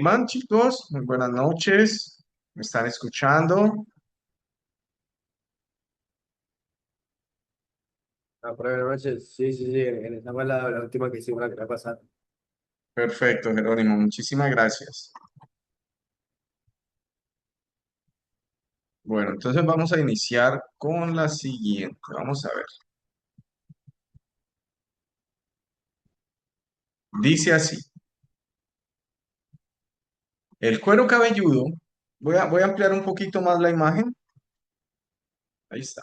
van, chicos? Muy buenas noches. ¿Me están escuchando? Buenas noches. Sí, sí, sí. Esa fue la última que hicimos la que pasada. Perfecto, Jerónimo. Muchísimas gracias. Bueno, entonces vamos a iniciar con la siguiente. Vamos a ver. Dice así. El cuero cabelludo. Voy a ampliar un poquito más la imagen. Ahí está.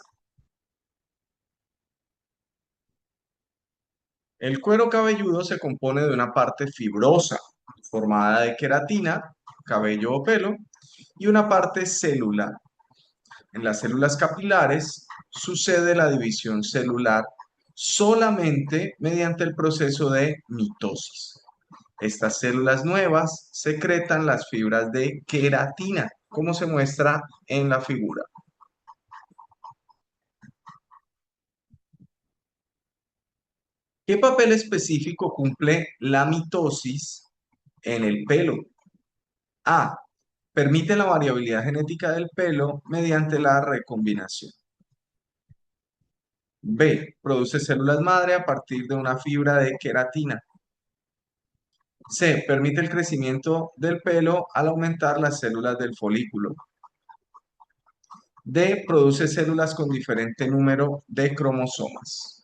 El cuero cabelludo se compone de una parte fibrosa, formada de queratina, cabello o pelo, y una parte celular. En las células capilares sucede la división celular solamente mediante el proceso de mitosis. Estas células nuevas secretan las fibras de queratina, como se muestra en la figura. ¿Qué papel específico cumple la mitosis en el pelo? A. Permite la variabilidad genética del pelo mediante la recombinación. B. Produce células madre a partir de una fibra de queratina. C. Permite el crecimiento del pelo al aumentar las células del folículo. D. Produce células con diferente número de cromosomas.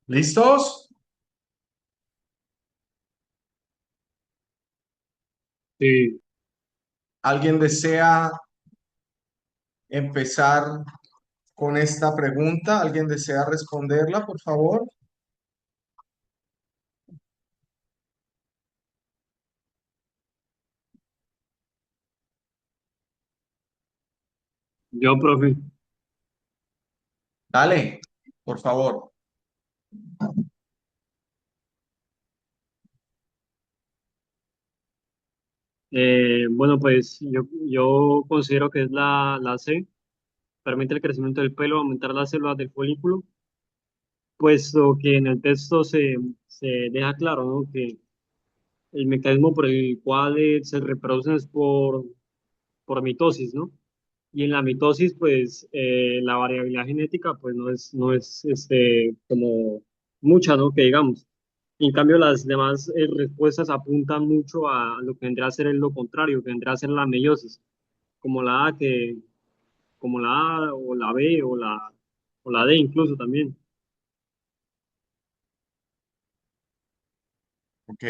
¿Listos? Sí, ¿Alguien desea empezar con esta pregunta? ¿Alguien desea responderla, por favor? yo, profe. Dale, por favor. Bueno, pues yo considero que es la C. Permite el crecimiento del pelo, aumentar las células del folículo, puesto que en el texto se deja claro, ¿no? Que el mecanismo por el cual se reproducen es por mitosis, ¿no? Y en la mitosis, pues, la variabilidad genética, pues, no es como mucha, ¿no? Que digamos. En cambio, las demás respuestas apuntan mucho a lo que vendría a ser lo contrario, que vendría a ser la meiosis, como la A, como la A o la B o la D incluso también. ¿Ok?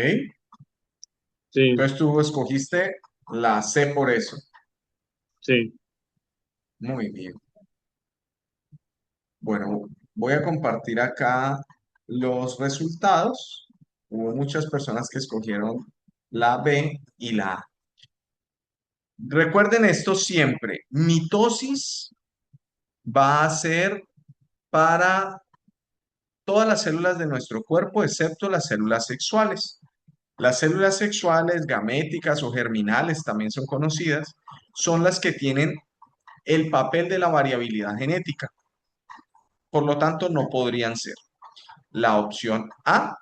Sí, Entonces tú escogiste la C por eso. sí. Muy bien. Bueno, voy a compartir acá los resultados. Hubo muchas personas que escogieron la B y la A. Recuerden esto siempre. Mitosis va a ser para todas las células de nuestro cuerpo, excepto las células sexuales. Las células sexuales, gaméticas o germinales, también son conocidas, son las que tienen el papel de la variabilidad genética. Por lo tanto, no podrían ser la opción A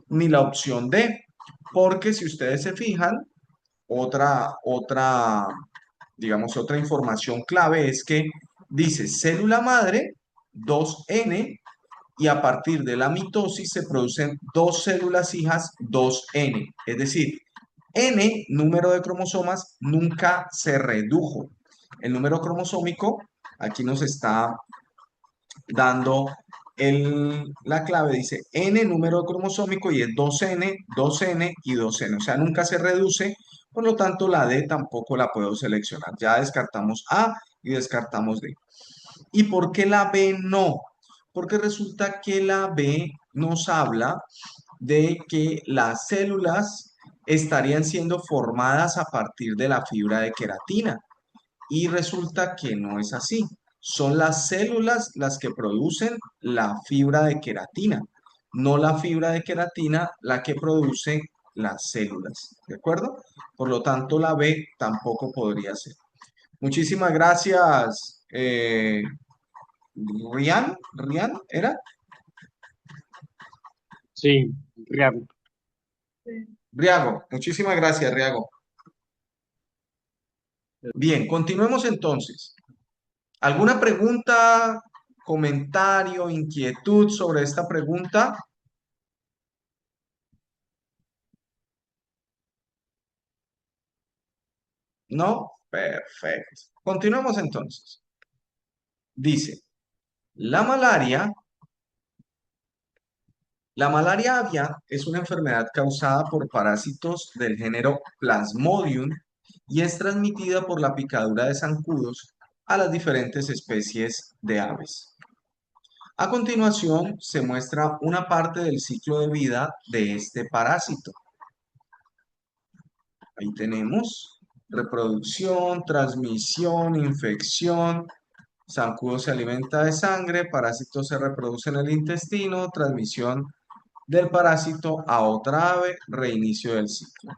ni la opción D, porque si ustedes se fijan, digamos, otra información clave es que dice célula madre 2N y a partir de la mitosis se producen dos células hijas 2N. Es decir, N, número de cromosomas, nunca se redujo. El número cromosómico aquí nos está dando la clave, dice N número cromosómico y es 2N, 2N y 2N. O sea, nunca se reduce, por lo tanto la D tampoco la puedo seleccionar. Ya descartamos A y descartamos D. ¿Y por qué la B no? Porque resulta que la B nos habla de que las células estarían siendo formadas a partir de la fibra de queratina. Y resulta que no es así. Son las células las que producen la fibra de queratina, no la fibra de queratina la que produce las células. ¿De acuerdo? Por lo tanto, la B tampoco podría ser. Muchísimas gracias, Rian, ¿era? Sí, real. Riago, muchísimas gracias, Riago. Bien, continuemos entonces. ¿Alguna pregunta, comentario, inquietud sobre esta pregunta? ¿No? Perfecto. Continuemos entonces. Dice, la malaria, la malaria aviar es una enfermedad causada por parásitos del género Plasmodium y es transmitida por la picadura de zancudos a las diferentes especies de aves. A continuación, se muestra una parte del ciclo de vida de este parásito. Ahí tenemos reproducción, transmisión, infección. Zancudo se alimenta de sangre, parásito se reproduce en el intestino, transmisión del parásito a otra ave, reinicio del ciclo.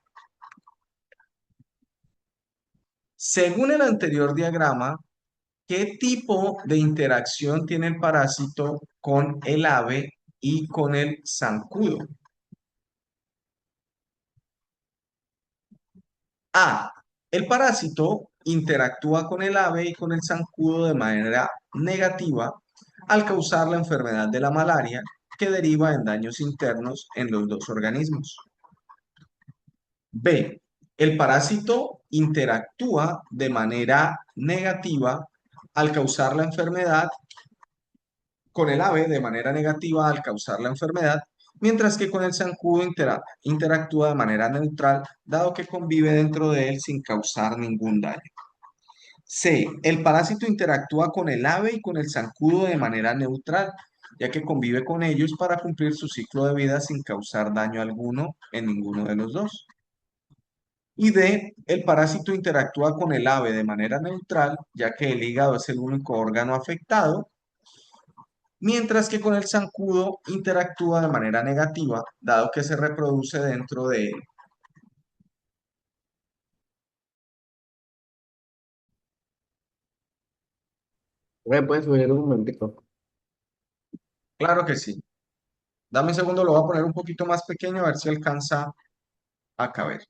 Según el anterior diagrama, ¿qué tipo de interacción tiene el parásito con el ave y con el zancudo? A. El parásito interactúa con el ave y con el zancudo de manera negativa al causar la enfermedad de la malaria que deriva en daños internos en los dos organismos. B. El parásito interactúa de manera negativa al causar la enfermedad con el ave de manera negativa al causar la enfermedad, mientras que con el zancudo interactúa de manera neutral, dado que convive dentro de él sin causar ningún daño. C. El parásito interactúa con el ave y con el zancudo de manera neutral, ya que convive con ellos para cumplir su ciclo de vida sin causar daño alguno en ninguno de los dos. Y D. El parásito interactúa con el ave de manera neutral, ya que el hígado es el único órgano afectado, mientras que con el zancudo interactúa de manera negativa, dado que se reproduce dentro de él. ¿Me puedes subir un momentico? Claro que sí. Dame un segundo, lo voy a poner un poquito más pequeño a ver si alcanza a caber.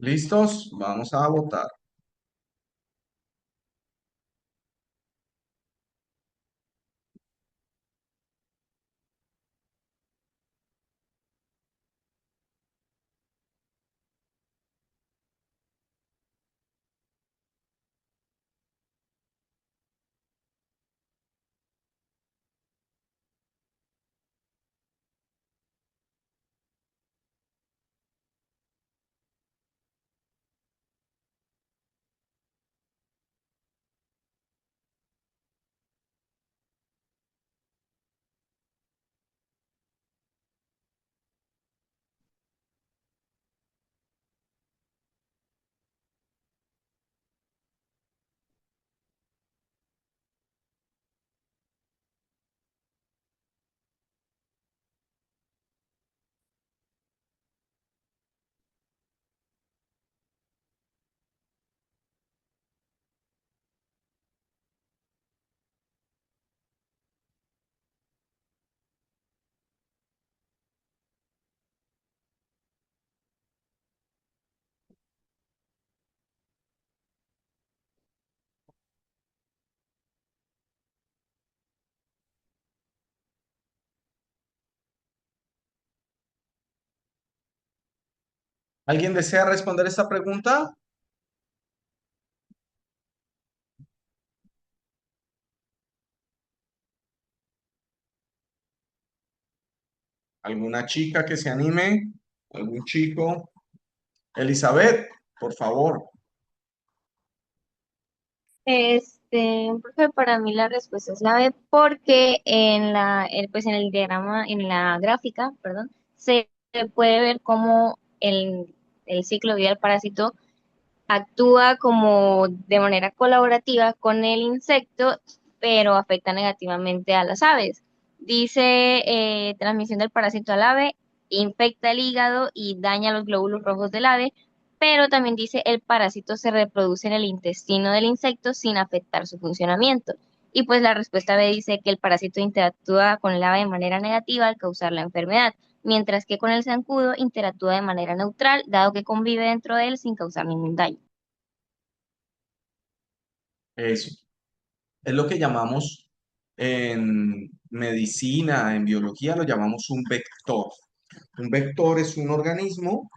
¿Listos? Vamos a votar. ¿Alguien desea responder esta pregunta? ¿Alguna chica que se anime? ¿Algún chico? Elizabeth, por favor. Profe, para mí la respuesta es la B porque pues en el diagrama, en la gráfica, perdón, se puede ver cómo el ciclo de vida del parásito actúa como de manera colaborativa con el insecto, pero afecta negativamente a las aves. Dice transmisión del parásito al ave, infecta el hígado y daña los glóbulos rojos del ave, pero también dice el parásito se reproduce en el intestino del insecto sin afectar su funcionamiento. Y pues la respuesta B dice que el parásito interactúa con el ave de manera negativa al causar la enfermedad, mientras que con el zancudo interactúa de manera neutral, dado que convive dentro de él sin causar ningún daño. Eso. Es lo que llamamos en medicina, en biología, lo llamamos un vector. Un vector es un organismo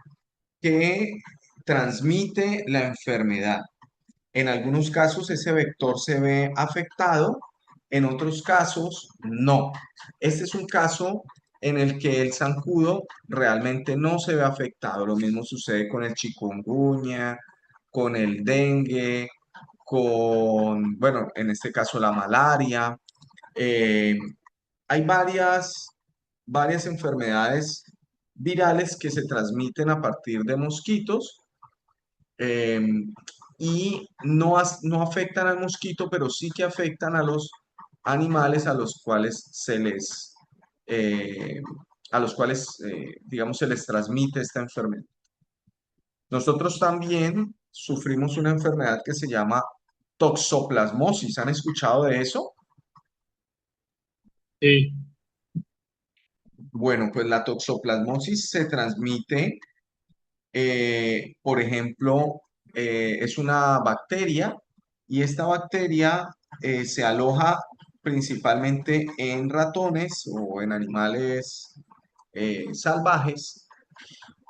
que transmite la enfermedad. En algunos casos ese vector se ve afectado, en otros casos no. Este es un caso en el que el zancudo realmente no se ve afectado. Lo mismo sucede con el chikungunya, con el dengue, con, bueno, en este caso la malaria. Eh, Hay varias enfermedades virales que se transmiten a partir de mosquitos eh, y no afectan al mosquito, pero sí que afectan a los animales a los cuales eh, digamos, se les transmite esta enfermedad. Nosotros también sufrimos una enfermedad que se llama toxoplasmosis. ¿Han escuchado de eso? Sí, Bueno, pues la toxoplasmosis se transmite, por ejemplo, es una bacteria y esta bacteria se aloja principalmente en ratones o en animales salvajes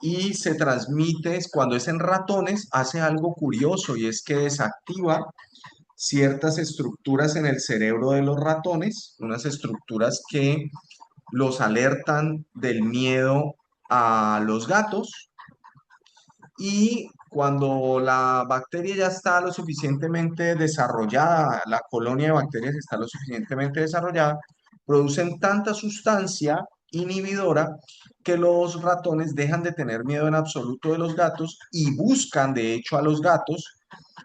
y se transmite, cuando es en ratones, hace algo curioso y es que desactiva ciertas estructuras en el cerebro de los ratones, unas estructuras que los alertan del miedo a los gatos y cuando la bacteria ya está lo suficientemente desarrollada, la colonia de bacterias está lo suficientemente desarrollada, producen tanta sustancia inhibidora que los ratones dejan de tener miedo en absoluto de los gatos y buscan de hecho a los gatos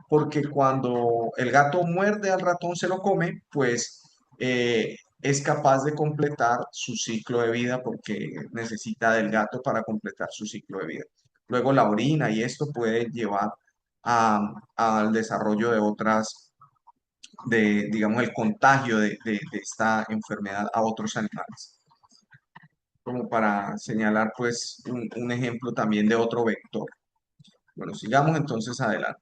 porque cuando el gato muerde al ratón, se lo come, pues es capaz de completar su ciclo de vida porque necesita del gato para completar su ciclo de vida. Luego la orina y esto puede llevar al desarrollo de digamos, el contagio de esta enfermedad a otros animales. Como para señalar, pues, un ejemplo también de otro vector. Bueno, sigamos entonces adelante.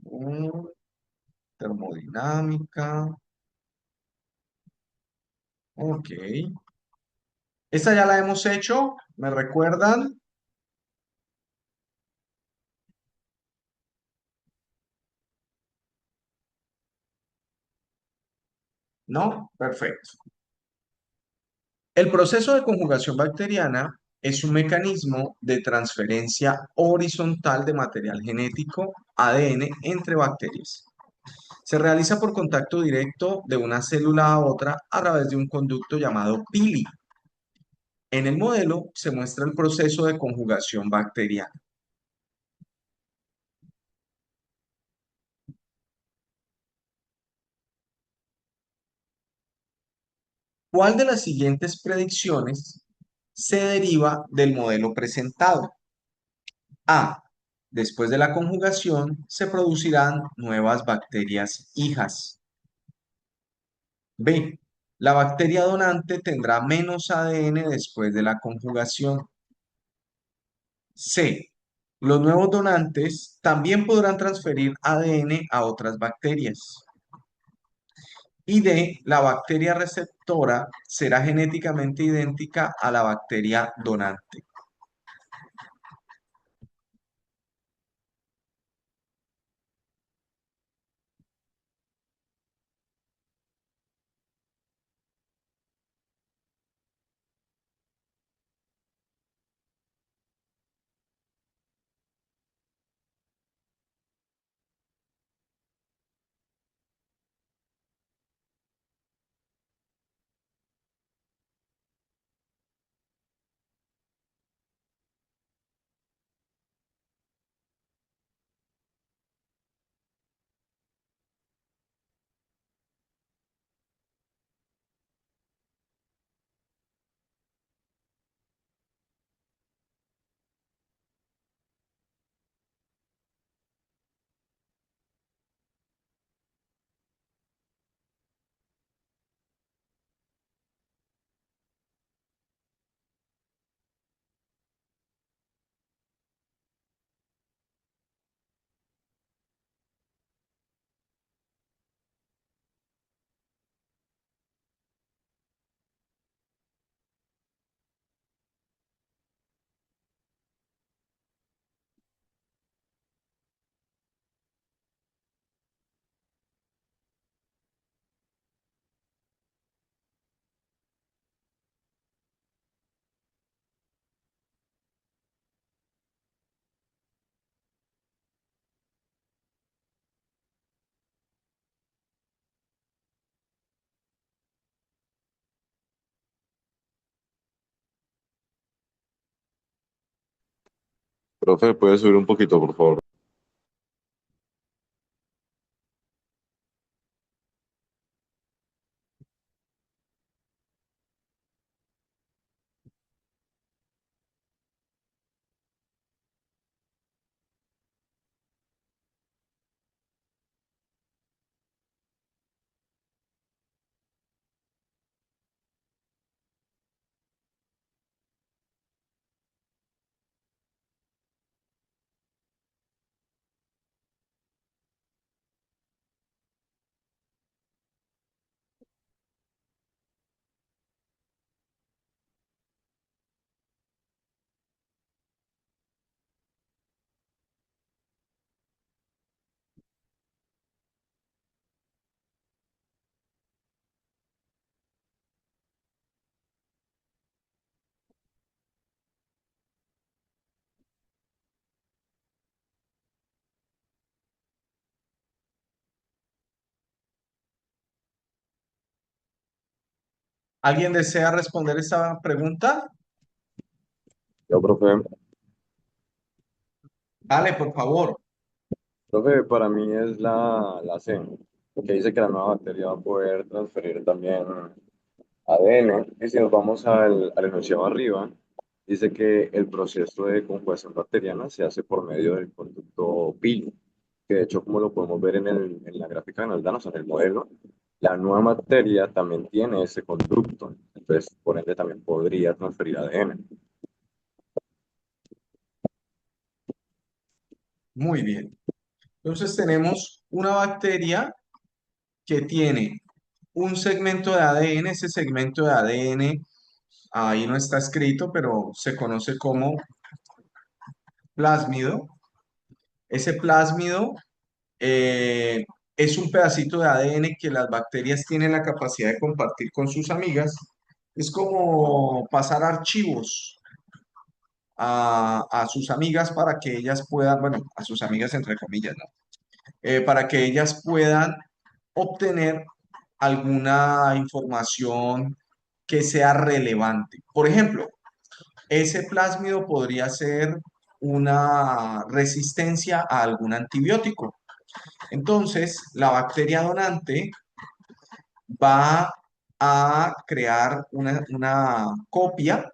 Mm, Termodinámica. Ok. Esta ya la hemos hecho. ¿Me recuerdan? ¿No? Perfecto. El proceso de conjugación bacteriana es un mecanismo de transferencia horizontal de material genético, ADN, entre bacterias. Se realiza por contacto directo de una célula a otra a través de un conducto llamado pili. En el modelo se muestra el proceso de conjugación bacteriana. ¿Cuál de las siguientes predicciones se deriva del modelo presentado? A. Después de la conjugación se producirán nuevas bacterias hijas. B. La bacteria donante tendrá menos ADN después de la conjugación. C. Los nuevos donantes también podrán transferir ADN a otras bacterias. Y D. La bacteria receptora será genéticamente idéntica a la bacteria donante. Profe, ¿puede subir un poquito, por favor? ¿Alguien desea responder esta pregunta? Yo, profe. Dale, por favor. Profe, para mí es la C, que dice que la nueva bacteria va a poder transferir también ADN. Y si nos vamos al enunciado arriba, dice que el proceso de conjugación bacteriana se hace por medio del conducto pili, que de hecho, como lo podemos ver en la gráfica que nos dan, o sea, en el modelo, la nueva bacteria también tiene ese conducto, entonces, por ende, también podría transferir ADN. Muy bien. Entonces tenemos una bacteria que tiene un segmento de ADN. Ese segmento de ADN ahí no está escrito, pero se conoce como plásmido. Ese plásmido eh, es un pedacito de ADN que las bacterias tienen la capacidad de compartir con sus amigas. Es como pasar archivos a sus amigas para que ellas puedan, bueno, a sus amigas entre comillas, ¿no? Para que ellas puedan obtener alguna información que sea relevante. Por ejemplo, ese plásmido podría ser una resistencia a algún antibiótico. Entonces, la bacteria donante va a crear una copia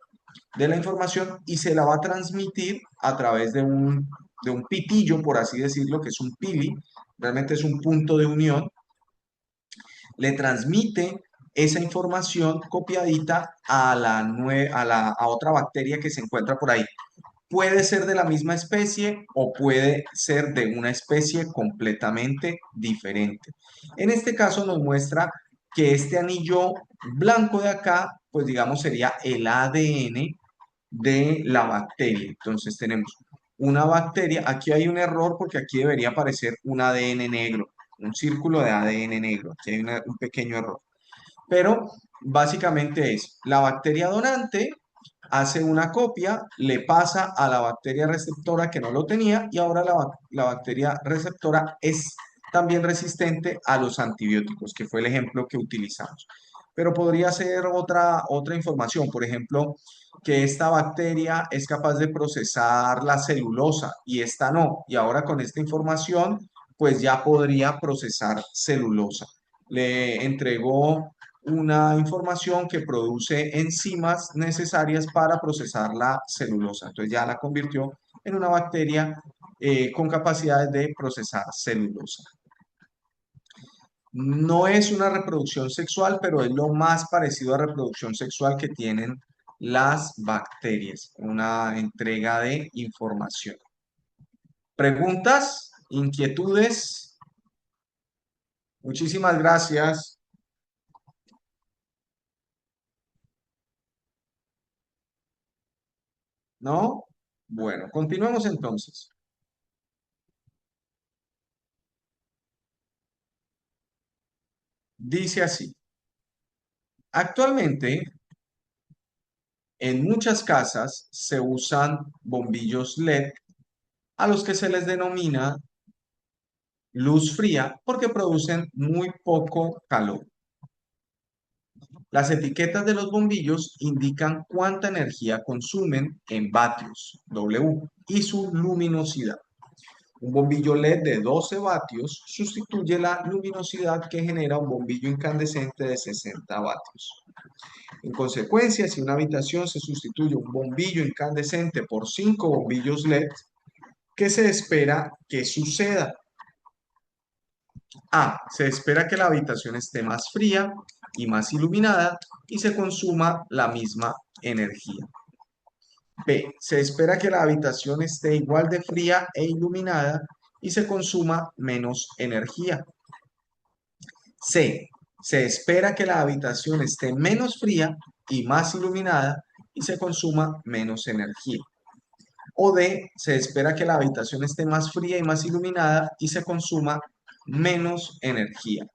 de la información y se la va a transmitir a través de un pitillo, por así decirlo, que es un pili, realmente es un punto de unión, le transmite esa información copiadita a a otra bacteria que se encuentra por ahí. Puede ser de la misma especie o puede ser de una especie completamente diferente. En este caso nos muestra que este anillo blanco de acá, pues digamos sería el ADN de la bacteria. Entonces tenemos una bacteria, aquí hay un error porque aquí debería aparecer un ADN negro, un círculo de ADN negro, aquí hay un pequeño error. Pero básicamente es la bacteria donante hace una copia, le pasa a la bacteria receptora que no lo tenía y ahora la bacteria receptora es también resistente a los antibióticos, que fue el ejemplo que utilizamos. Pero podría ser otra información, por ejemplo, que esta bacteria es capaz de procesar la celulosa y esta no. Y ahora con esta información, pues ya podría procesar celulosa. Le entregó una información que produce enzimas necesarias para procesar la celulosa. Entonces ya la convirtió en una bacteria con capacidades de procesar celulosa. No es una reproducción sexual, pero es lo más parecido a reproducción sexual que tienen las bacterias, una entrega de información. ¿Preguntas? ¿Inquietudes? Muchísimas gracias. ¿No? Bueno, continuemos entonces. Dice así. Actualmente, en muchas casas se usan bombillos LED a los que se les denomina luz fría porque producen muy poco calor. Las etiquetas de los bombillos indican cuánta energía consumen en vatios, W, y su luminosidad. Un bombillo LED de 12 vatios sustituye la luminosidad que genera un bombillo incandescente de 60 vatios. En consecuencia, si una habitación se sustituye un bombillo incandescente por 5 bombillos LED, ¿qué se espera que suceda? A. Se espera que la habitación esté más fría y más iluminada y se consuma la misma energía. B. Se espera que la habitación esté igual de fría e iluminada y se consuma menos energía. C. Se espera que la habitación esté menos fría y más iluminada y se consuma menos energía. O D. Se espera que la habitación esté más fría y más iluminada y se consuma menos energía.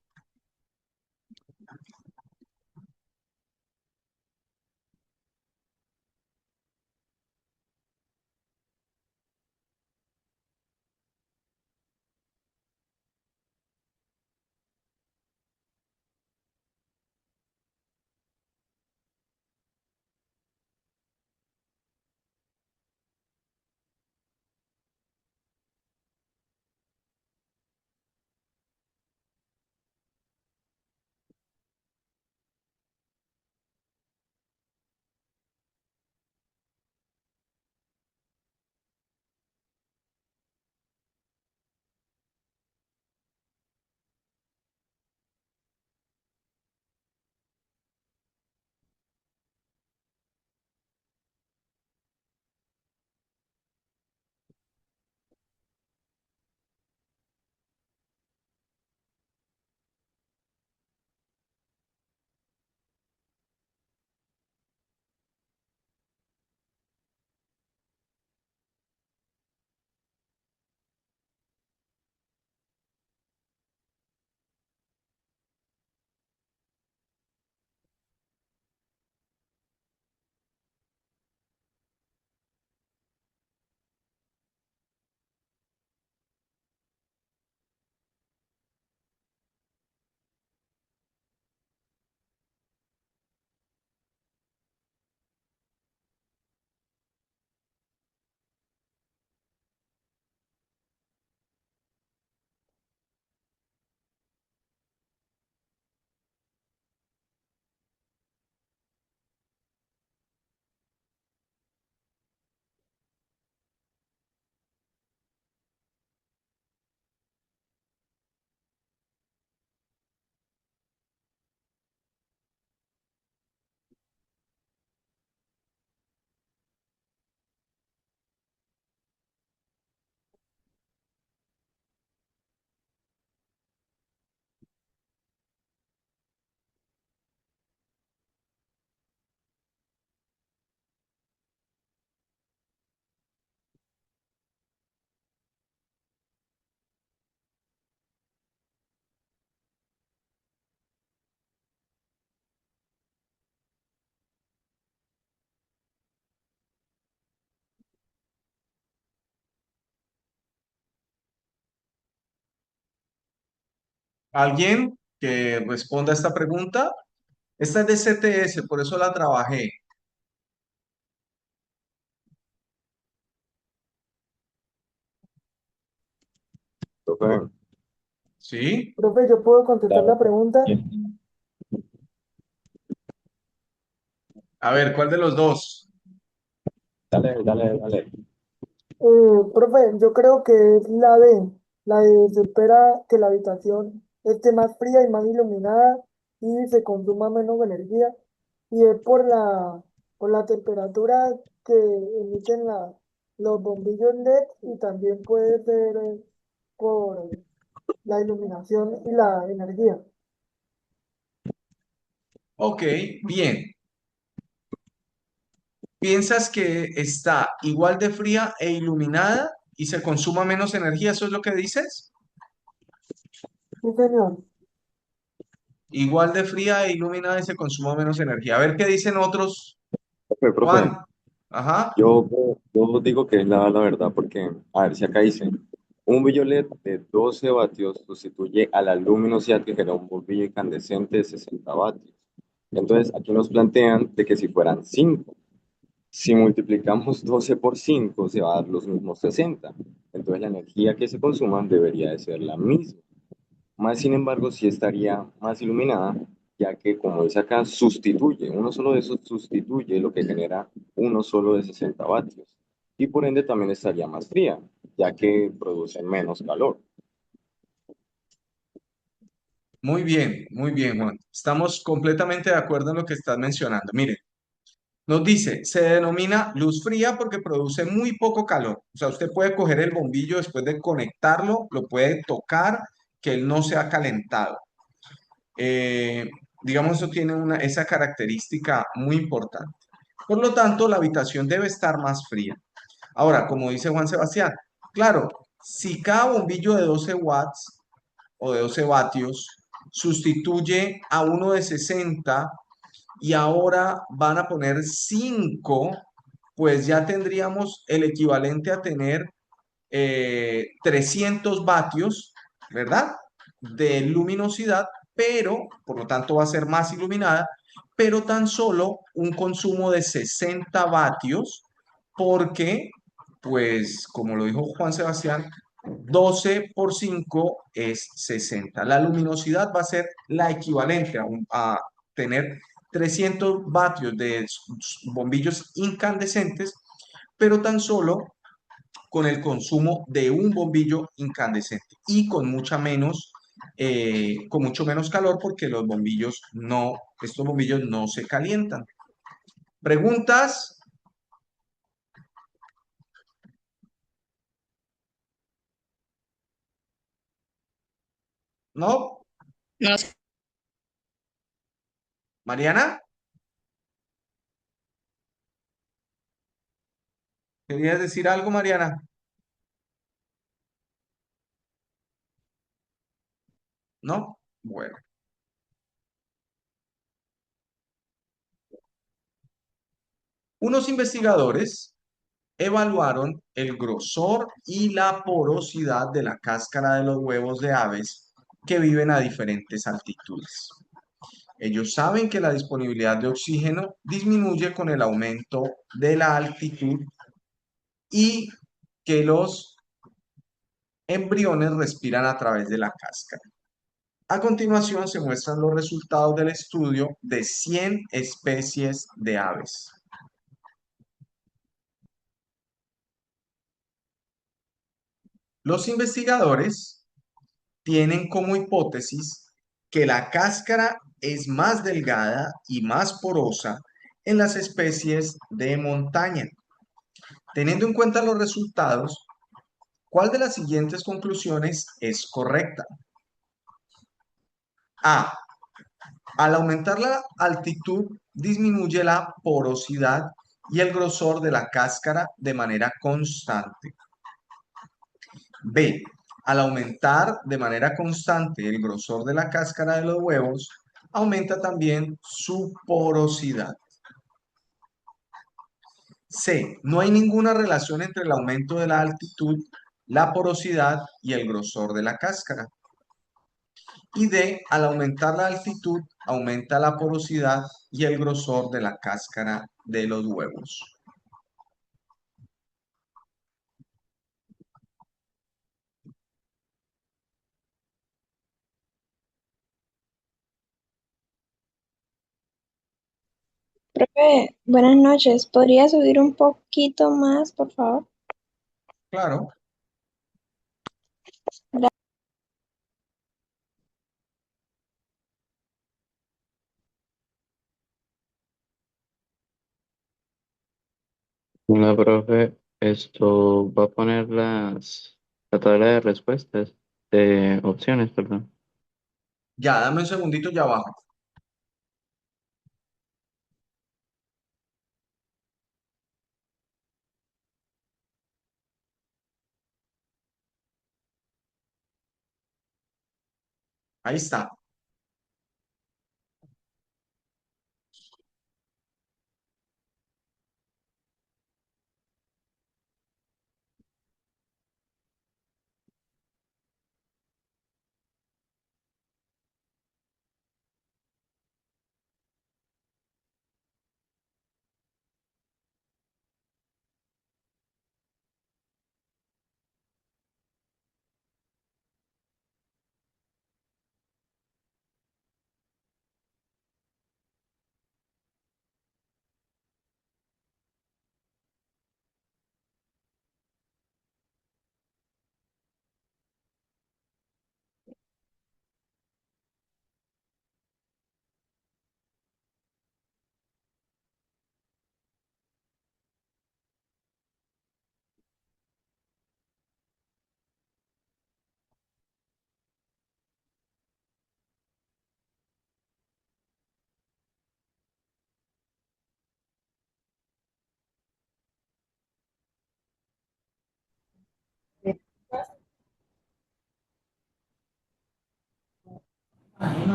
¿Alguien que responda a esta pregunta? Esta es de CTS, por eso la trabajé. Profe, ¿Sí? Profe, ¿yo puedo contestar claro. la pregunta? A ver, ¿cuál de los dos? Dale, dale, dale. Profe, yo creo que es la D, la de se espera que la habitación esté más fría y más iluminada y se consuma menos energía. Y es por la temperatura que emiten los bombillos LED y también puede ser por la iluminación y la energía. Ok, bien. ¿Piensas que está igual de fría e iluminada y se consuma menos energía? ¿Eso es lo que dices? Sí, señor. Igual de fría e iluminada y se consuma menos energía. A ver qué dicen otros. Profe, Juan. Ajá. yo digo que es la verdad, porque, a ver, si acá dice, un bombillo LED de 12 vatios sustituye a la luminosidad que genera un bombillo incandescente de 60 vatios. Entonces, aquí nos plantean de que si fueran 5, si multiplicamos 12 por 5 se va a dar los mismos 60. Entonces, la energía que se consuma debería de ser la misma. Más sin embargo, sí estaría más iluminada, ya que, como dice acá, sustituye, uno solo de esos sustituye lo que genera uno solo de 60 vatios. Y por ende también estaría más fría, ya que produce menos calor. Muy bien, Juan. Estamos completamente de acuerdo en lo que estás mencionando. Mire, nos dice, se denomina luz fría porque produce muy poco calor. O sea, usted puede coger el bombillo después de conectarlo, lo puede tocar, que él no se ha calentado. Eh, digamos, eso tiene esa característica muy importante. Por lo tanto, la habitación debe estar más fría. Ahora, como dice Juan Sebastián, claro, si cada bombillo de 12 watts o de 12 vatios sustituye a uno de 60 y ahora van a poner 5, pues ya tendríamos el equivalente a tener 300 vatios, ¿verdad? De luminosidad, pero por lo tanto va a ser más iluminada, pero tan solo un consumo de 60 vatios, porque, pues, como lo dijo Juan Sebastián, 12 por 5 es 60. La luminosidad va a ser la equivalente a tener 300 vatios de bombillos incandescentes, pero tan solo con el consumo de un bombillo incandescente y con mucho menos calor porque estos bombillos no se calientan. ¿Preguntas? ¿No? No. ¿Mariana? ¿Querías decir algo, Mariana? ¿No? Bueno. Unos investigadores evaluaron el grosor y la porosidad de la cáscara de los huevos de aves que viven a diferentes altitudes. Ellos saben que la disponibilidad de oxígeno disminuye con el aumento de la altitud y que los embriones respiran a través de la cáscara. A continuación se muestran los resultados del estudio de 100 especies de aves. Los investigadores tienen como hipótesis que la cáscara es más delgada y más porosa en las especies de montaña. Teniendo en cuenta los resultados, ¿cuál de las siguientes conclusiones es correcta? A. Al aumentar la altitud, disminuye la porosidad y el grosor de la cáscara de manera constante. B. Al aumentar de manera constante el grosor de la cáscara de los huevos, aumenta también su porosidad. C. No hay ninguna relación entre el aumento de la altitud, la porosidad y el grosor de la cáscara. Y D, al aumentar la altitud, aumenta la porosidad y el grosor de la cáscara de los huevos. Profe, buenas noches. ¿Podría subir un poquito más, por favor? Claro. Una profe, esto va a poner la tabla de respuestas, de opciones, perdón. Ya, dame un segundito, ya abajo. Ahí está.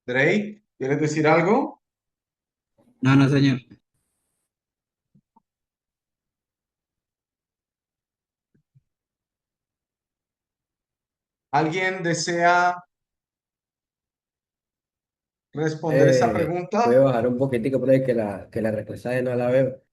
Drake, ¿quieres decir algo? No, no, señor. ¿Alguien desea responder esa Puede pregunta? bajar un poquitico, pero es que la respuesta de no la veo.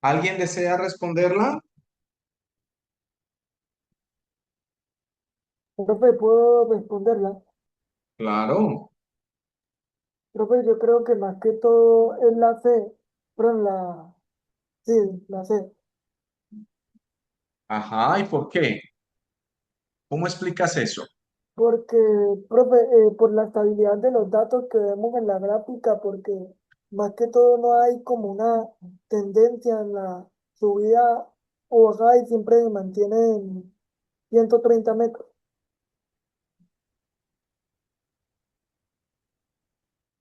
¿Alguien desea responderla? Profe, ¿puedo responderla? Claro. Profe, yo creo que más que todo es la C, perdón, sí, la C, Ajá, ¿y por qué? ¿Cómo explicas eso? porque, profe, por la estabilidad de los datos que vemos en la gráfica, porque más que todo no hay como una tendencia en la subida o bajada y siempre se mantiene en 130 metros.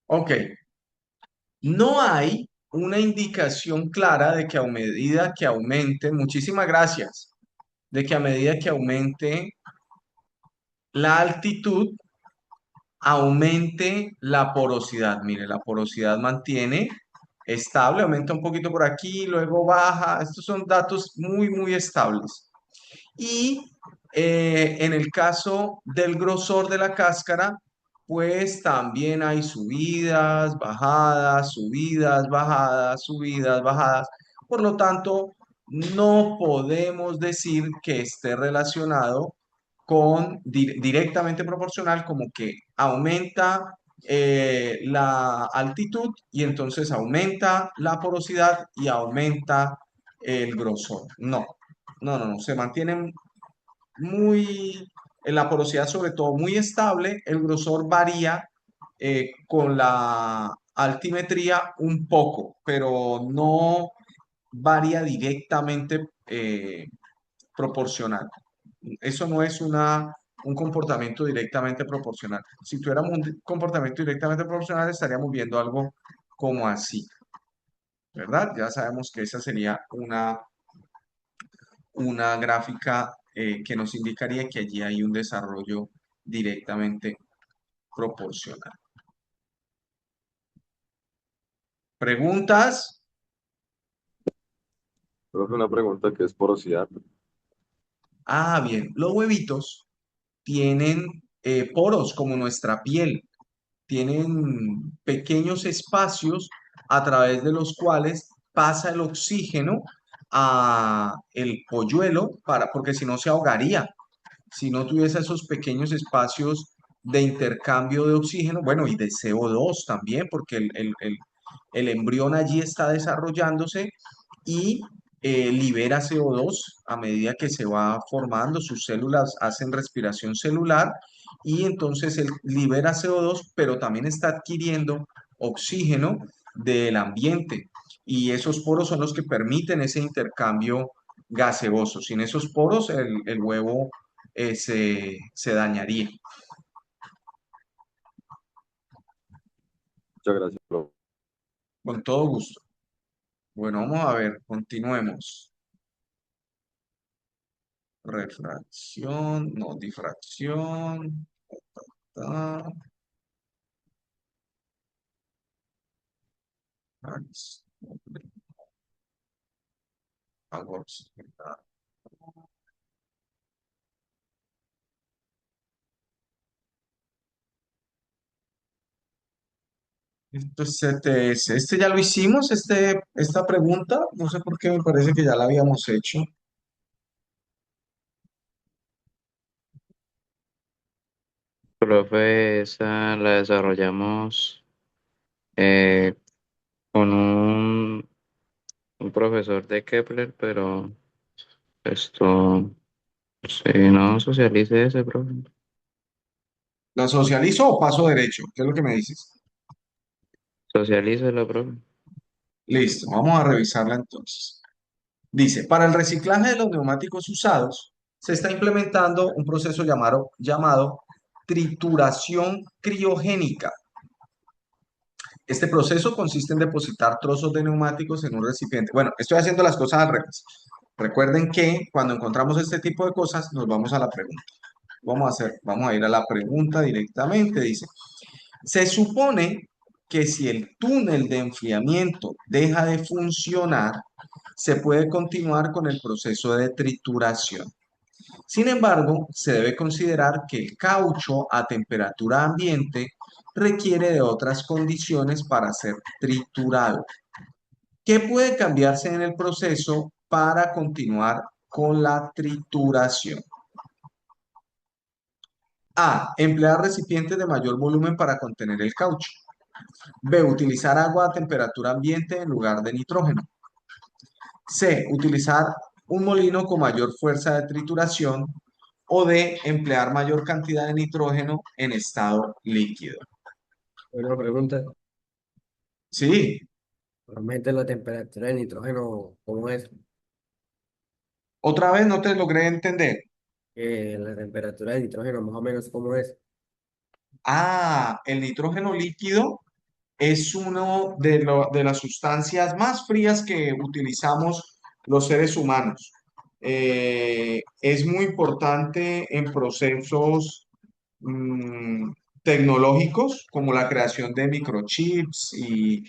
Ok, no hay una indicación clara de que a medida que aumente, muchísimas gracias, de que a medida que aumente la altitud, aumente la porosidad. Mire, la porosidad mantiene estable, aumenta un poquito por aquí, luego baja. Estos son datos muy, muy estables. Y en el caso del grosor de la cáscara, pues también hay subidas, bajadas, subidas, bajadas, subidas, bajadas. Por lo tanto, no podemos decir que esté relacionado con directamente proporcional, como que aumenta la altitud y entonces aumenta la porosidad y aumenta el grosor. No, no, se mantienen muy, en la porosidad sobre todo muy estable, el grosor varía con la altimetría un poco, pero no varía directamente proporcional. Eso no es un comportamiento directamente proporcional. Si tuviéramos un comportamiento directamente proporcional, estaríamos viendo algo como así, ¿verdad? Ya sabemos que esa sería una gráfica que nos indicaría que allí hay un desarrollo directamente proporcional. ¿Preguntas? Profe, una pregunta que es porosidad. Ah, bien. Los huevitos tienen poros como nuestra piel. Tienen pequeños espacios a través de los cuales pasa el oxígeno a el polluelo porque si no se ahogaría. Si no tuviese esos pequeños espacios de intercambio de oxígeno, bueno, y de CO2 también, porque el embrión allí está desarrollándose y libera CO2 a medida que se va formando, sus células hacen respiración celular y entonces él libera CO2, pero también está adquiriendo oxígeno del ambiente y esos poros son los que permiten ese intercambio gaseoso. Sin esos poros el huevo se dañaría. Muchas gracias, profe. Con todo gusto. Bueno, vamos a ver, continuemos. Refracción, no, difracción. Ta, Esto es CTS. Este ya lo hicimos, esta pregunta. No sé por qué me parece que ya la habíamos hecho. Profe, esa la desarrollamos eh, con un profesor de Kepler, pero esto, si no socialice ese, profe. ¿La socializo o paso derecho? ¿Qué es lo que me dices? Socialícelo, profe. Listo, vamos a revisarla entonces. Dice, para el reciclaje de los neumáticos usados, se está implementando un proceso llamado trituración criogénica. Este proceso consiste en depositar trozos de neumáticos en un recipiente. Bueno, estoy haciendo las cosas al revés. Recuerden que cuando encontramos este tipo de cosas, nos vamos a la pregunta. Vamos a ir a la pregunta directamente. Dice, se supone que si el túnel de enfriamiento deja de funcionar, se puede continuar con el proceso de trituración. Sin embargo, se debe considerar que el caucho a temperatura ambiente requiere de otras condiciones para ser triturado. ¿Qué puede cambiarse en el proceso para continuar con la trituración? A. Emplear recipientes de mayor volumen para contener el caucho. B. Utilizar agua a temperatura ambiente en lugar de nitrógeno. C. Utilizar un molino con mayor fuerza de trituración. O D. Emplear mayor cantidad de nitrógeno en estado líquido. Una pregunta, Sí. normalmente la temperatura del nitrógeno, ¿cómo es? Otra vez no te logré entender. La temperatura del nitrógeno, más o menos, ¿cómo es? Ah, el nitrógeno líquido es uno de las sustancias más frías que utilizamos los seres humanos. Es muy importante en procesos mm, tecnológicos como la creación de microchips y,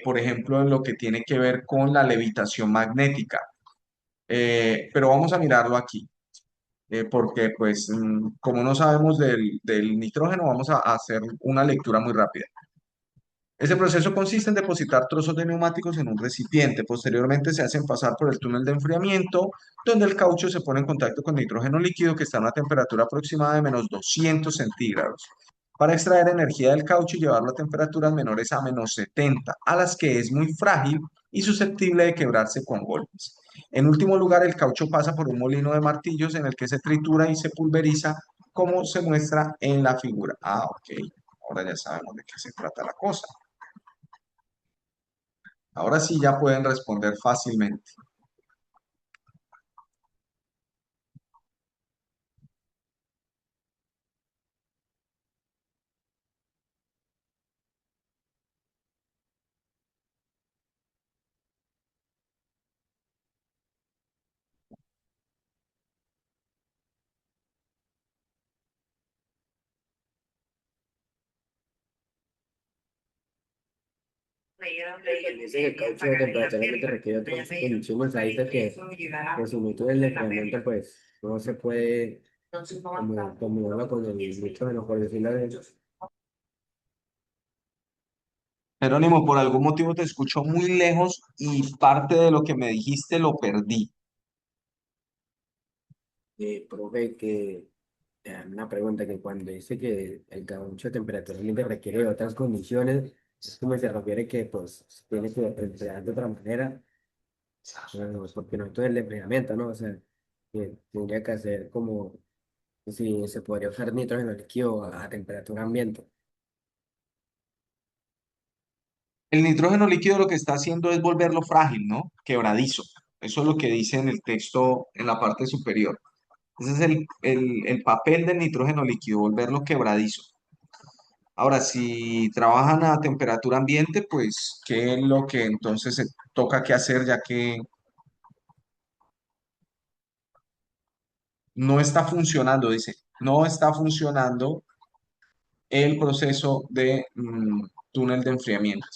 por ejemplo, en lo que tiene que ver con la levitación magnética. Pero vamos a mirarlo aquí, porque pues como no sabemos del nitrógeno, vamos a hacer una lectura muy rápida. Ese proceso consiste en depositar trozos de neumáticos en un recipiente. Posteriormente se hacen pasar por el túnel de enfriamiento, donde el caucho se pone en contacto con nitrógeno líquido que está a una temperatura aproximada de -200 centígrados, para extraer energía del caucho y llevarlo a temperaturas menores a -70, a las que es muy frágil y susceptible de quebrarse con golpes. En último lugar, el caucho pasa por un molino de martillos en el que se tritura y se pulveriza, como se muestra en la figura. Ah, ok. Ahora ya sabemos de qué se trata la cosa. Ahora sí ya pueden responder fácilmente. Dice que el caucho de temperatura ambiente requiere otras condiciones. Ahí dice que su método de enfriamiento pues no se puede combinarlo con el nitrógeno, por decirlo de Jerónimo, por algún motivo te escucho muy lejos y parte de lo que me dijiste lo perdí. profe que una pregunta que cuando dice que el caucho de temperatura ambiente requiere otras condiciones, es como se refiere que pues tiene que enfriar de otra manera, porque no todo el enfriamiento, ¿no? O sea, que tendría que hacer como si se podría usar nitrógeno líquido a temperatura ambiente. El nitrógeno líquido lo que está haciendo es volverlo frágil, ¿no? Quebradizo. Eso es lo que dice en el texto en la parte superior. Ese es el papel del nitrógeno líquido, volverlo quebradizo. Ahora, si trabajan a temperatura ambiente, pues, ¿qué es lo que entonces se toca que hacer ya que no está funcionando? Dice, no está funcionando el proceso de túnel de enfriamiento.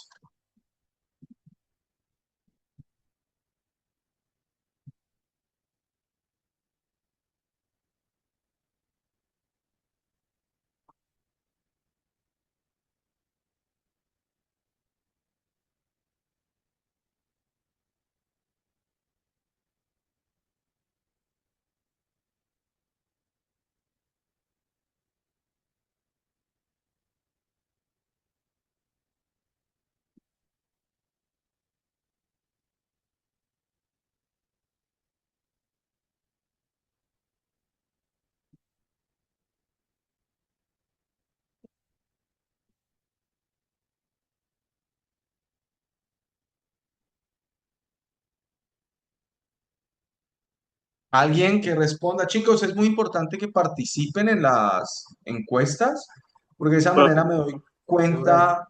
Alguien que responda, chicos, es muy importante que participen en las encuestas, porque de esa manera Profe, me doy Profe, cuenta,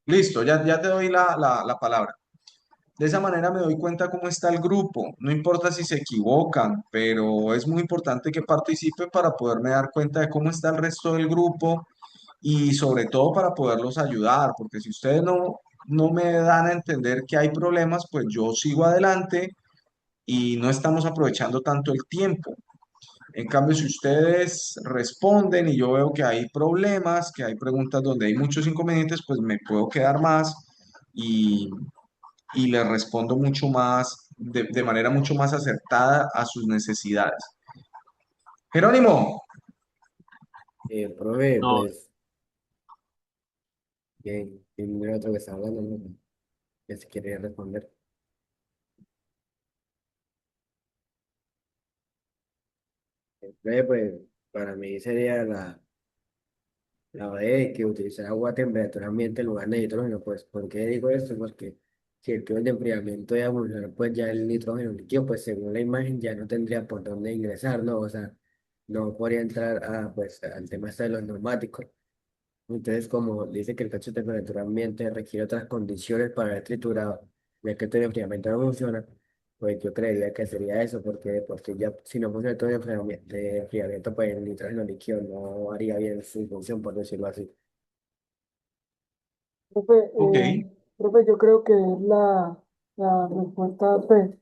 listo, ya te doy la palabra. De esa manera me doy cuenta cómo está el grupo. No importa si se equivocan, pero es muy importante que participe para poderme dar cuenta de cómo está el resto del grupo y sobre todo para poderlos ayudar, porque si ustedes no me dan a entender que hay problemas, pues yo sigo adelante y no estamos aprovechando tanto el tiempo. En cambio, si ustedes responden y yo veo que hay problemas, que hay preguntas donde hay muchos inconvenientes, pues me puedo quedar más y, y les respondo mucho más, de manera mucho más acertada a sus necesidades. Jerónimo, profe, no, pues, ¿quién era otro que estaba hablando? ¿No? Que se quiere responder. Profe, pues, para mí sería la de que utilizar agua a temperatura ambiente en lugar de nitrógeno, pues, ¿por qué digo esto? Porque si el tubo de enfriamiento ya evolucionó, pues ya el nitrógeno líquido, pues según la imagen ya no tendría por dónde ingresar, ¿no? O sea, no podría entrar pues, al tema este de los neumáticos. Entonces, como dice que el cacho de temperatura ambiente requiere otras condiciones para ser triturado, ya que el enfriamiento no funciona, pues yo creería que sería eso, porque porque ya si no funciona todo el enfriamiento, pues el nitrógeno líquido no haría bien su función, por decirlo así. Profe, ok. profe, yo creo que es la respuesta C,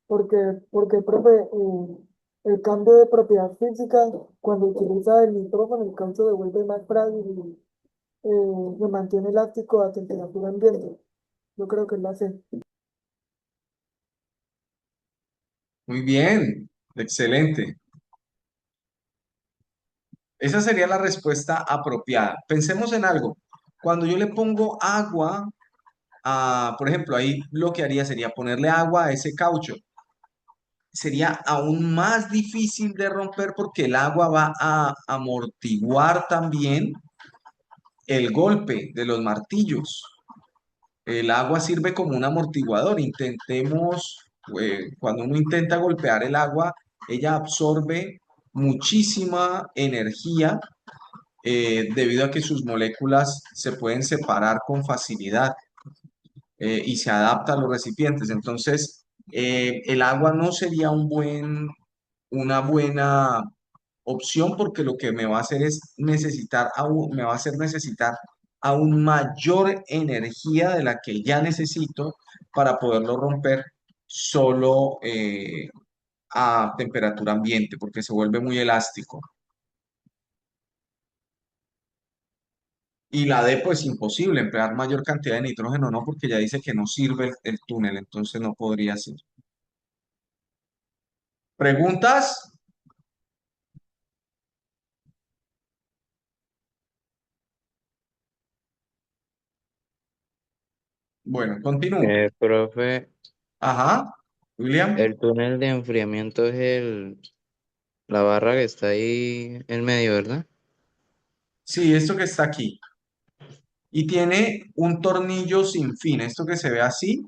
porque, profe, el cambio de propiedad física, cuando utiliza el nitrógeno, el caucho devuelve más frágil se mantiene elástico a temperatura ambiente. Yo creo que es la C. Muy bien, excelente. Esa sería la respuesta apropiada. Pensemos en algo. Cuando yo le pongo agua por ejemplo, ahí lo que haría sería ponerle agua a ese caucho. Sería aún más difícil de romper porque el agua va a amortiguar también el golpe de los martillos. El agua sirve como un amortiguador. Cuando uno intenta golpear el agua, ella absorbe muchísima energía debido a que sus moléculas se pueden separar con facilidad y se adapta a los recipientes. Entonces, el agua no sería una buena opción porque lo que me va a hacer es me va a hacer necesitar aún mayor energía de la que ya necesito para poderlo romper solo a temperatura ambiente, porque se vuelve muy elástico. Y la D, pues imposible, emplear mayor cantidad de nitrógeno, no, porque ya dice que no sirve el túnel, entonces no podría ser. ¿Preguntas? Bueno, continúo. Profe, Ajá, William. el túnel de enfriamiento es la barra que está ahí en medio, ¿verdad? Sí, esto que está aquí. Y tiene un tornillo sin fin. Esto que se ve así,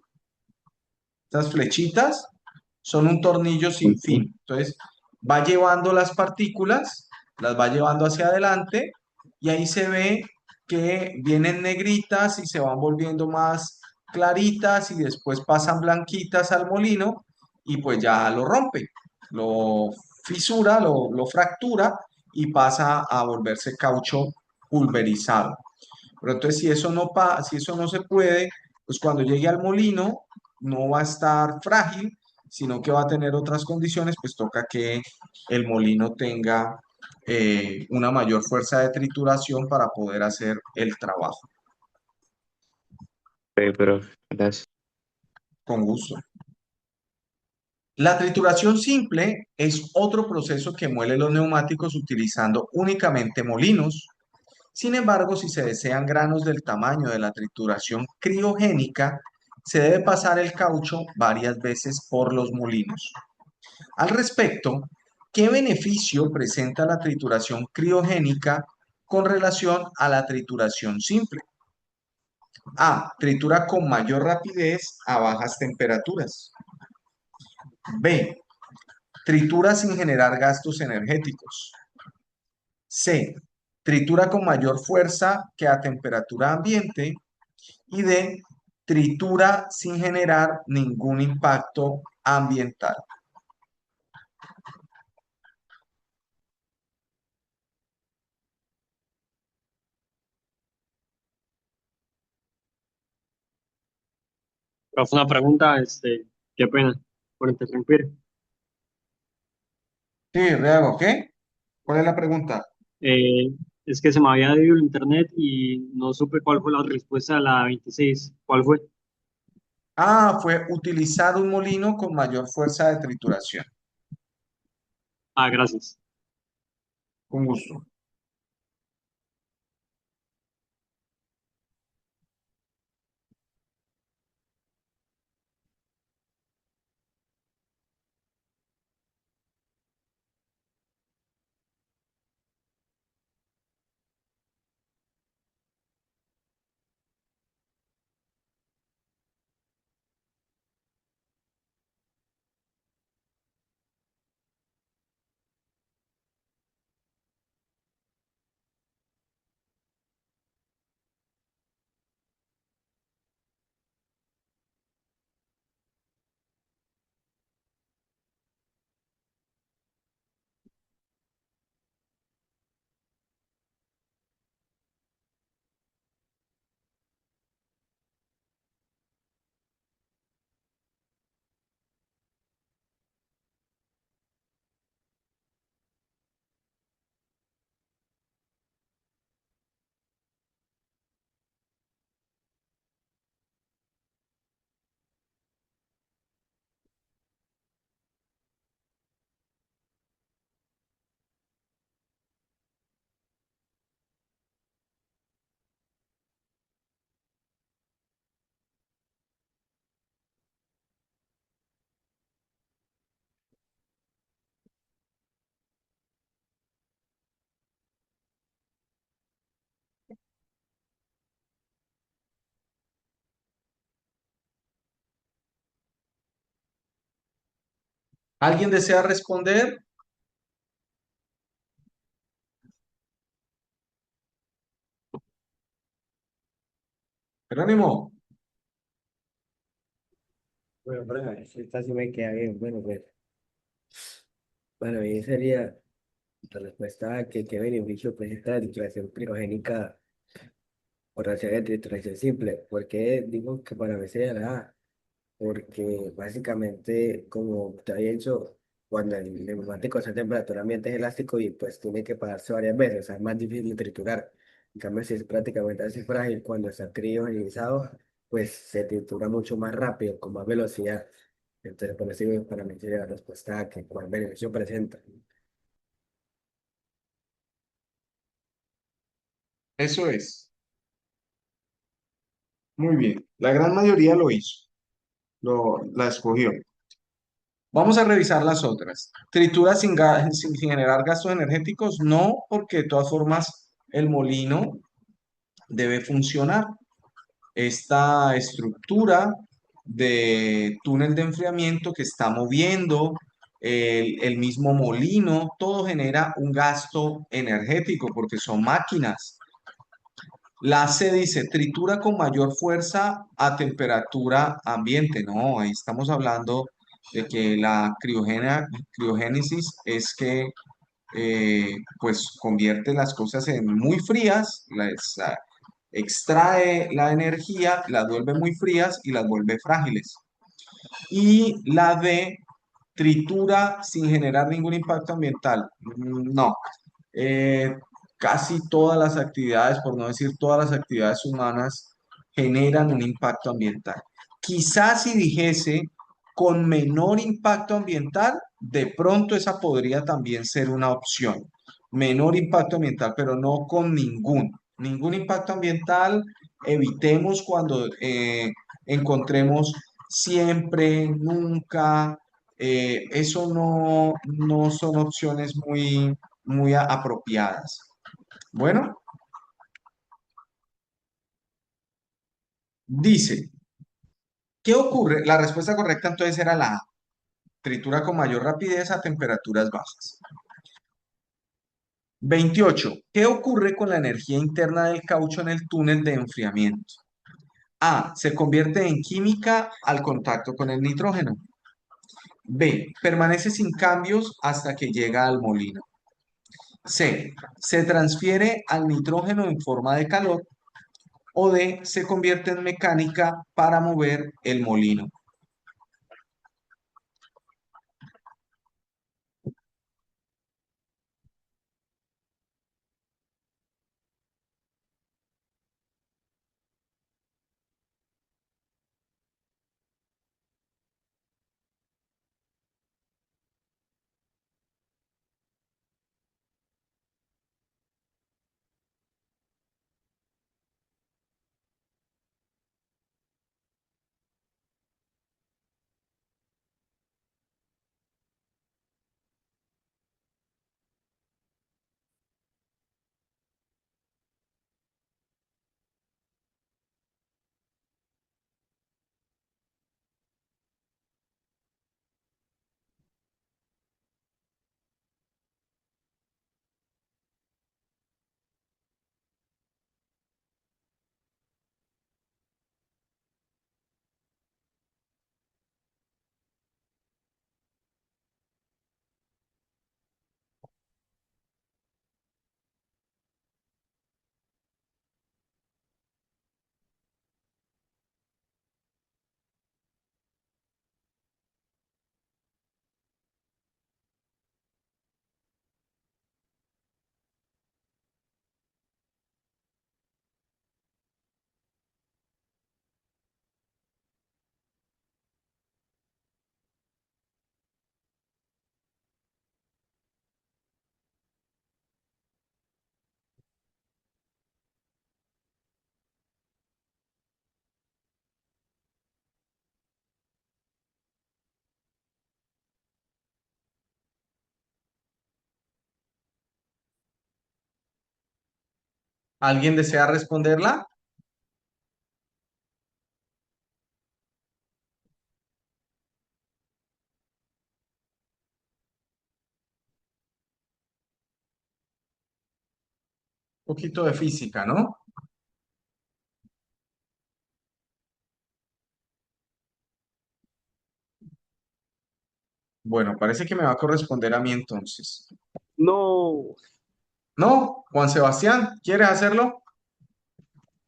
estas flechitas, son un tornillo sin Ujú. fin. Entonces, va llevando las partículas, las va llevando hacia adelante y ahí se ve que vienen negritas y se van volviendo más claritas y después pasan blanquitas al molino y pues ya lo rompe, lo fisura, lo fractura y pasa a volverse caucho pulverizado. Pero entonces si eso no se puede, pues cuando llegue al molino no va a estar frágil, sino que va a tener otras condiciones, pues toca que el molino tenga una mayor fuerza de trituración para poder hacer el trabajo. Sí, profe, gracias. Con gusto. La trituración simple es otro proceso que muele los neumáticos utilizando únicamente molinos. Sin embargo, si se desean granos del tamaño de la trituración criogénica, se debe pasar el caucho varias veces por los molinos. Al respecto, ¿qué beneficio presenta la trituración criogénica con relación a la trituración simple? A. Tritura con mayor rapidez a bajas temperaturas. B. Tritura sin generar gastos energéticos. C. Tritura con mayor fuerza que a temperatura ambiente. Y D. Tritura sin generar ningún impacto ambiental. Pero fue una pregunta, qué pena por interrumpir. Sí, Riago, ¿qué? ¿Cuál es la pregunta? Eh, es que se me había ido el internet y no supe cuál fue la respuesta a la 26. ¿Cuál fue? Fue utilizar un molino con mayor fuerza de trituración. Ah, gracias. Con gusto. ¿Alguien desea responder? Jerónimo. Bueno, pero esta sí me queda bien. Bueno, pues, bueno, y sería la respuesta a que qué beneficio presenta la titulación criogénica por reacción de titulación simple. ¿Por qué digo que para mí sería la A? Porque básicamente, como te había dicho, cuando el neumático está a temperatura ambiente es elástico y pues tiene que pararse varias veces, o sea, es más difícil de triturar. En cambio, si es prácticamente así frágil, cuando está criogenizado, pues se tritura mucho más rápido, con más velocidad. Entonces, por eso digo, para mí sería la respuesta a que cuál beneficio presenta. Eso es. Muy bien. La gran mayoría lo hizo, la escogió. Vamos a revisar las otras. ¿Tritura sin generar gastos energéticos? No, porque de todas formas el molino debe funcionar. Esta estructura de túnel de enfriamiento que está moviendo el mismo molino, todo genera un gasto energético porque son máquinas. La C dice, tritura con mayor fuerza a temperatura ambiente. No, ahí estamos hablando de que la criogénesis es que pues convierte las cosas en muy frías, extrae la energía, las vuelve muy frías y las vuelve frágiles. Y la D, tritura sin generar ningún impacto ambiental. No, eh, casi todas las actividades, por no decir todas las actividades humanas, generan un impacto ambiental. Quizás si dijese con menor impacto ambiental, de pronto esa podría también ser una opción. Menor impacto ambiental, pero no con ningún impacto ambiental. Evitemos cuando encontremos siempre, nunca. Eso no son opciones muy apropiadas. Bueno, dice, ¿qué ocurre? La respuesta correcta entonces era la A, tritura con mayor rapidez a temperaturas bajas. 28. ¿Qué ocurre con la energía interna del caucho en el túnel de enfriamiento? A, se convierte en química al contacto con el nitrógeno. B, permanece sin cambios hasta que llega al molino. C, se transfiere al nitrógeno en forma de calor. O D, se convierte en mecánica para mover el molino. ¿Alguien desea responderla? poquito de física, ¿no? Bueno, parece que me va a corresponder a mí entonces. No, ¿No? Juan Sebastián, ¿quieres hacerlo?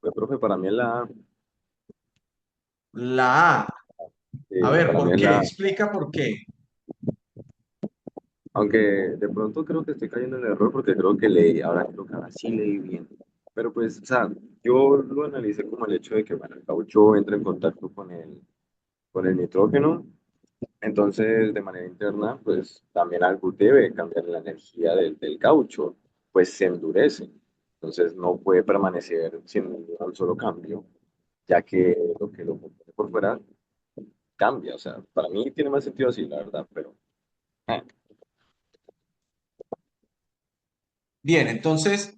pues profe, para mí es la A. La A. A Sí, ver, para mí ¿por es qué? la A. Explica por qué. Aunque de pronto creo que estoy cayendo en el error porque creo que ahora sí leí bien. Pero pues, o sea, yo lo analicé como el hecho de que, bueno, el caucho entra en contacto con el nitrógeno. Entonces, de manera interna, pues también algo debe cambiar la energía del caucho, pues se endurece. Entonces no puede permanecer sin un solo cambio, ya que lo compone por fuera cambia. O sea, para mí tiene más sentido así, la verdad, pero eh, Bien, entonces,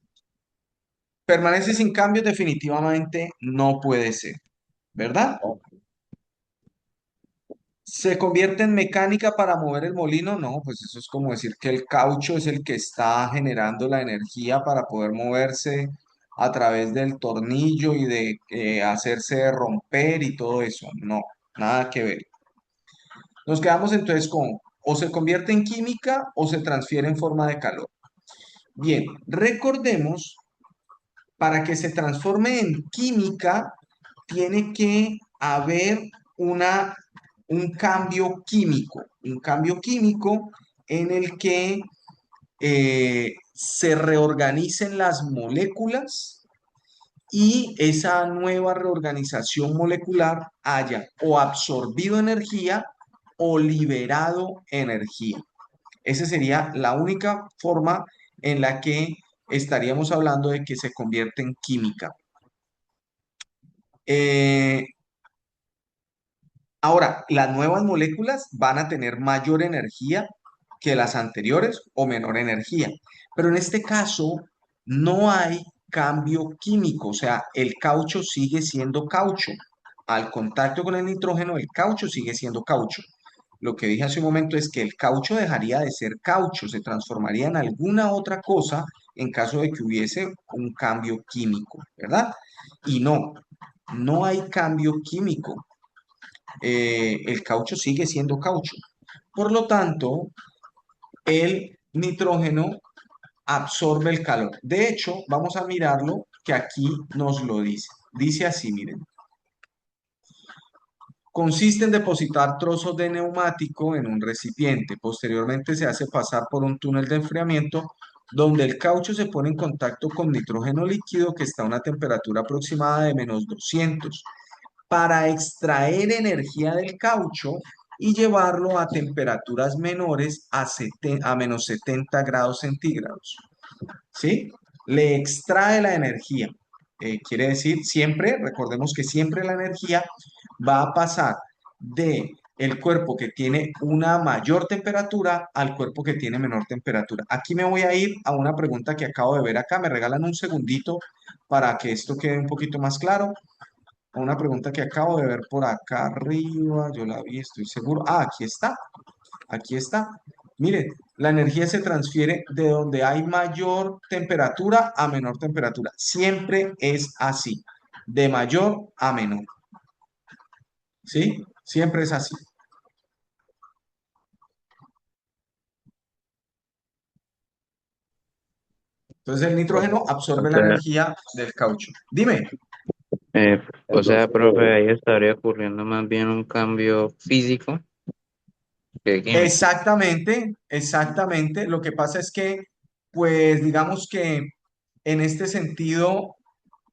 permanece sin cambios definitivamente no puede ser, ¿verdad? oh, ¿Se convierte en mecánica para mover el molino? No, pues eso es como decir que el caucho es el que está generando la energía para poder moverse a través del tornillo y de hacerse romper y todo eso. No, nada que ver. Nos quedamos entonces con o se convierte en química o se transfiere en forma de calor. Bien, recordemos, para que se transforme en química, tiene que haber una, un cambio químico en el que se reorganicen las moléculas y esa nueva reorganización molecular haya o absorbido energía o liberado energía. Esa sería la única forma en la que estaríamos hablando de que se convierte en química. Eh, Ahora, las nuevas moléculas van a tener mayor energía que las anteriores o menor energía, pero en este caso no hay cambio químico, o sea, el caucho sigue siendo caucho. Al contacto con el nitrógeno, el caucho sigue siendo caucho. Lo que dije hace un momento es que el caucho dejaría de ser caucho, se transformaría en alguna otra cosa en caso de que hubiese un cambio químico, ¿verdad? Y no, no hay cambio químico. El caucho sigue siendo caucho. Por lo tanto, el nitrógeno absorbe el calor. De hecho, vamos a mirarlo que aquí nos lo dice. Dice así, miren. Consiste en depositar trozos de neumático en un recipiente. Posteriormente se hace pasar por un túnel de enfriamiento donde el caucho se pone en contacto con nitrógeno líquido que está a una temperatura aproximada de -200 para extraer energía del caucho y llevarlo a temperaturas menores a -70 °C. ¿Sí? Le extrae la energía. Quiere decir, siempre, recordemos que siempre la energía va a pasar de el cuerpo que tiene una mayor temperatura al cuerpo que tiene menor temperatura. Aquí me voy a ir a una pregunta que acabo de ver acá. Me regalan un segundito para que esto quede un poquito más claro. A una pregunta que acabo de ver por acá arriba. Yo la vi, estoy seguro. Ah, aquí está. Aquí está. Mire, la energía se transfiere de donde hay mayor temperatura a menor temperatura. Siempre es así, de mayor a menor. ¿Sí? Siempre es así. Entonces el profe, nitrógeno O absorbe la sea, energía del caucho. Dime. profe, entonces, ahí estaría ocurriendo más bien un cambio físico que químico. Exactamente, exactamente. Lo que pasa es que, pues digamos que en este sentido,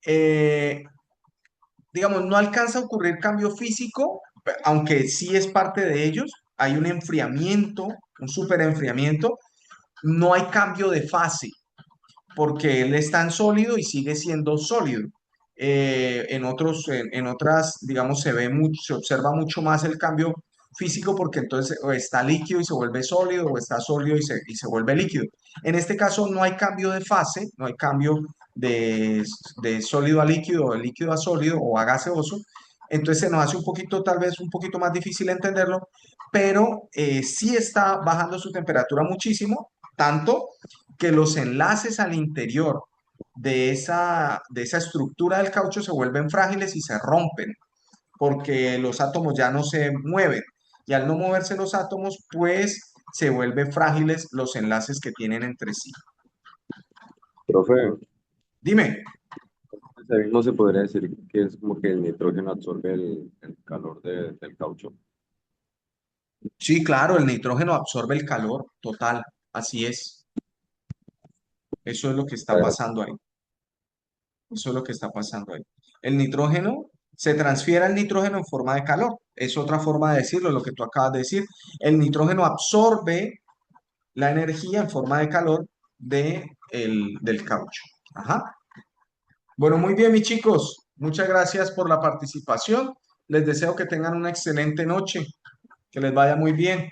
eh, digamos, no alcanza a ocurrir cambio físico, aunque sí es parte de ellos. Hay un enfriamiento, un superenfriamiento. No hay cambio de fase, porque él es tan sólido y sigue siendo sólido. En otras, digamos, se observa mucho más el cambio físico porque entonces o está líquido y se vuelve sólido o está sólido y se vuelve líquido. En este caso no hay cambio de fase, no hay cambio de, de sólido a líquido o de líquido a sólido o a gaseoso. Entonces se nos hace un poquito, tal vez un poquito más difícil entenderlo, pero sí está bajando su temperatura muchísimo, tanto que los enlaces al interior de esa estructura del caucho se vuelven frágiles y se rompen, porque los átomos ya no se mueven. Y al no moverse los átomos, pues se vuelven frágiles los enlaces que tienen entre sí. Profe, Dime. ese mismo se podría decir que es como que el nitrógeno absorbe el calor del caucho. Sí, claro, el nitrógeno absorbe el calor, total, así es. Eso es lo que está Bueno, pasando ahí. Eso es lo que está pasando ahí. El nitrógeno, se transfiere el nitrógeno en forma de calor. Es otra forma de decirlo, lo que tú acabas de decir. El nitrógeno absorbe la energía en forma de calor del caucho. Ajá. Bueno, muy bien, mis chicos. Muchas gracias por la participación. Les deseo que tengan una excelente noche. Que les vaya muy bien.